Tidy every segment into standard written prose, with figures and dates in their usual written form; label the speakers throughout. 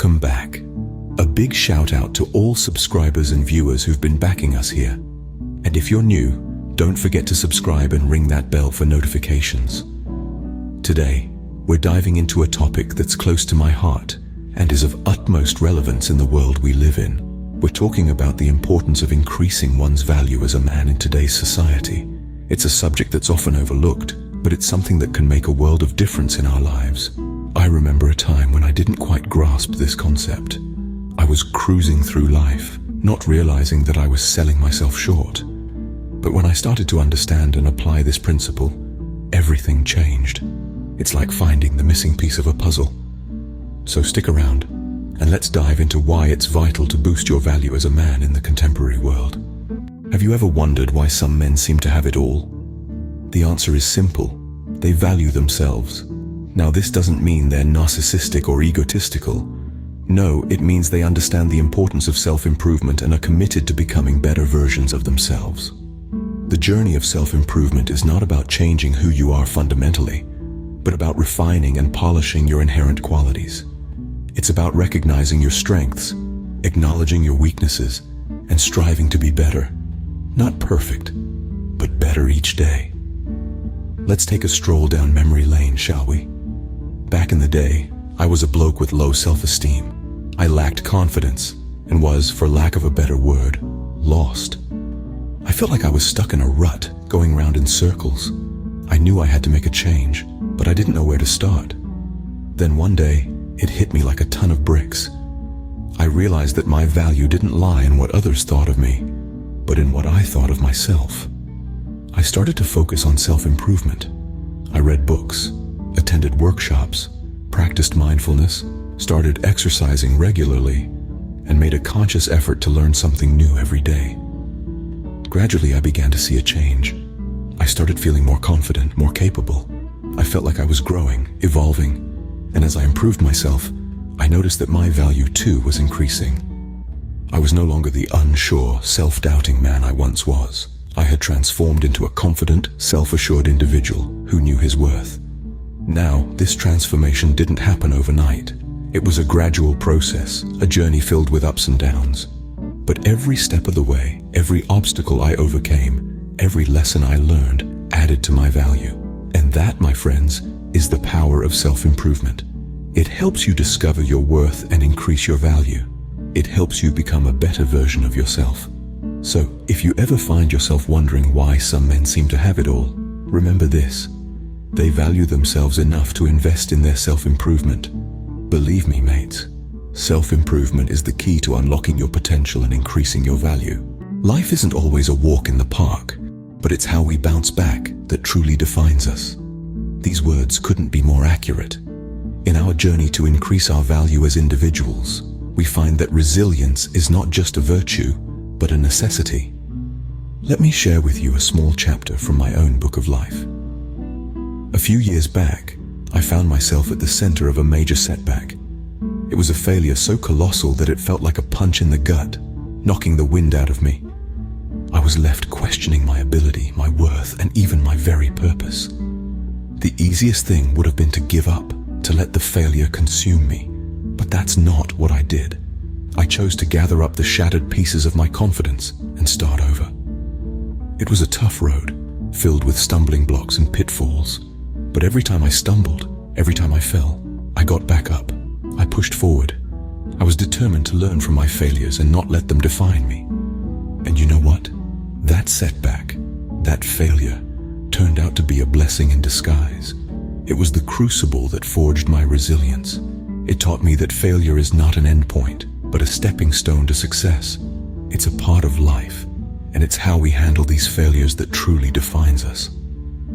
Speaker 1: Welcome back. A big shout out to all subscribers and viewers who've been backing us here. And if you're new, don't forget to subscribe and ring that bell for notifications. Today, we're diving into a topic that's close to my heart and is of utmost relevance in the world we live in. We're talking about the importance of increasing one's value as a man in today's society. It's a subject that's often overlooked, but it's something that can make a world of difference in our lives. I remember a time when I didn't quite grasp this concept. I was cruising through life, not realizing that I was selling myself short. But when I started to understand and apply this principle, everything changed. It's like finding the missing piece of a puzzle. So stick around, and let's dive into why it's vital to boost your value as a man in the contemporary world. Have you ever wondered why some men seem to have it all? The answer is simple. They value themselves. Now, this doesn't mean they're narcissistic or egotistical. No, it means they understand the importance of self-improvement and are committed to becoming better versions of themselves. The journey of self-improvement is not about changing who you are fundamentally, but about refining and polishing your inherent qualities. It's about recognizing your strengths, acknowledging your weaknesses, and striving to be better. Not perfect, but better each day. Let's take a stroll down memory lane, shall we? Back in the day, I was a bloke with low self-esteem. I lacked confidence and was, for lack of a better word, lost. I felt like I was stuck in a rut, going round in circles. I knew I had to make a change, but I didn't know where to start. Then one day, it hit me like a ton of bricks. I realized that my value didn't lie in what others thought of me, but in what I thought of myself. I started to focus on self-improvement. I read books, attended workshops, practiced mindfulness, started exercising regularly, and made a conscious effort to learn something new every day. Gradually, I began to see a change. I started feeling more confident, more capable. I felt like I was growing, evolving, and as I improved myself, I noticed that my value too was increasing. I was no longer the unsure, self-doubting man I once was. I had transformed into a confident, self-assured individual who knew his worth. Now, this transformation didn't happen overnight. It was a gradual process, a journey filled with ups and downs. But every step of the way, every obstacle I overcame, every lesson I learned added to my value. And that, my friends, is the power of self-improvement. It helps you discover your worth and increase your value. It helps you become a better version of yourself. So, if you ever find yourself wondering why some men seem to have it all, remember this. They value themselves enough to invest in their self-improvement. Believe me, mates, self-improvement is the key to unlocking your potential and increasing your value. Life isn't always a walk in the park, but it's how we bounce back that truly defines us. These words couldn't be more accurate. In our journey to increase our value as individuals, we find that resilience is not just a virtue, but a necessity. Let me share with you a small chapter from my own book of life. A few years back, I found myself at the center of a major setback. It was a failure so colossal that it felt like a punch in the gut, knocking the wind out of me. I was left questioning my ability, my worth, and even my very purpose. The easiest thing would have been to give up, to let the failure consume me. But that's not what I did. I chose to gather up the shattered pieces of my confidence and start over. It was a tough road, filled with stumbling blocks and pitfalls. But every time I stumbled, every time I fell, I got back up. I pushed forward. I was determined to learn from my failures and not let them define me. And you know what? That setback, that failure, turned out to be a blessing in disguise. It was the crucible that forged my resilience. It taught me that failure is not an endpoint, but a stepping stone to success. It's a part of life, and it's how we handle these failures that truly defines us.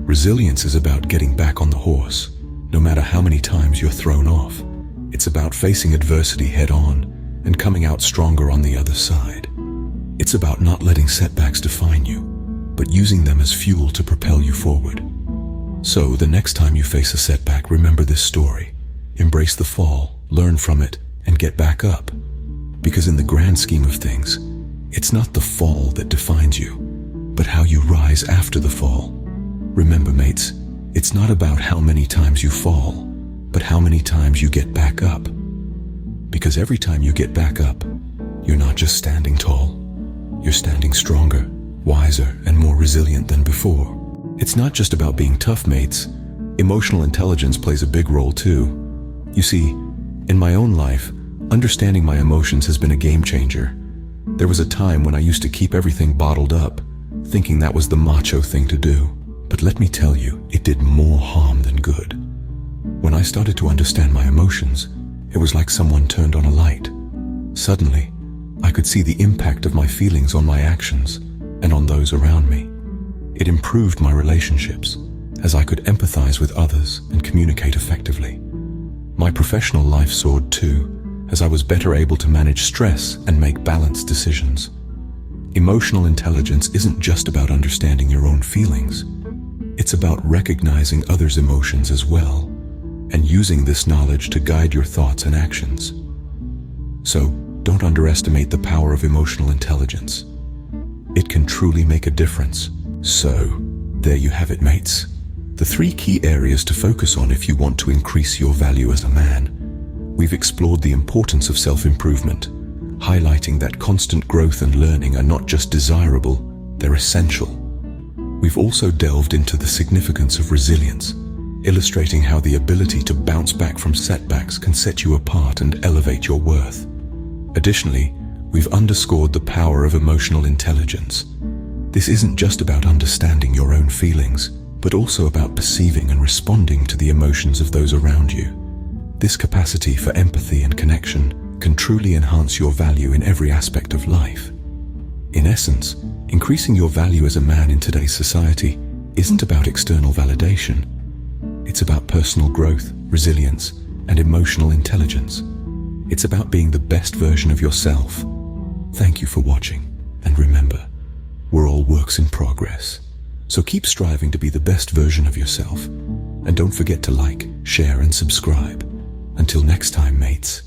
Speaker 1: Resilience is about getting back on the horse, no matter how many times you're thrown off. It's about facing adversity head on and coming out stronger on the other side. It's about not letting setbacks define you, but using them as fuel to propel you forward. So, the next time you face a setback, remember this story. Embrace the fall, learn from it, and get back up. Because in the grand scheme of things, it's not the fall that defines you, but how you rise after the fall. Remember, mates, it's not about how many times you fall, but how many times you get back up. Because every time you get back up, you're not just standing tall, you're standing stronger, wiser, and more resilient than before. It's not just about being tough, mates. Emotional intelligence plays a big role too. You see, in my own life, understanding my emotions has been a game changer. There was a time when I used to keep everything bottled up, thinking that was the macho thing to do. But let me tell you, it did more harm than good. When I started to understand my emotions, it was like someone turned on a light. Suddenly, I could see the impact of my feelings on my actions and on those around me. It improved my relationships, as I could empathize with others and communicate effectively. My professional life soared too, as I was better able to manage stress and make balanced decisions. Emotional intelligence isn't just about understanding your own feelings. It's about recognizing others' emotions as well, and using this knowledge to guide your thoughts and actions. So, don't underestimate the power of emotional intelligence. It can truly make a difference. So, there you have it, mates. The 3 key areas to focus on if you want to increase your value as a man. We've explored the importance of self-improvement, highlighting that constant growth and learning are not just desirable, they're essential. We've also delved into the significance of resilience, illustrating how the ability to bounce back from setbacks can set you apart and elevate your worth. Additionally, we've underscored the power of emotional intelligence. This isn't just about understanding your own feelings, but also about perceiving and responding to the emotions of those around you. This capacity for empathy and connection can truly enhance your value in every aspect of life. In essence, increasing your value as a man in today's society isn't about external validation. It's about personal growth, resilience, and emotional intelligence. It's about being the best version of yourself. Thank you for watching, and remember, we're all works in progress. So keep striving to be the best version of yourself. And don't forget to like, share, and subscribe. Until next time, mates.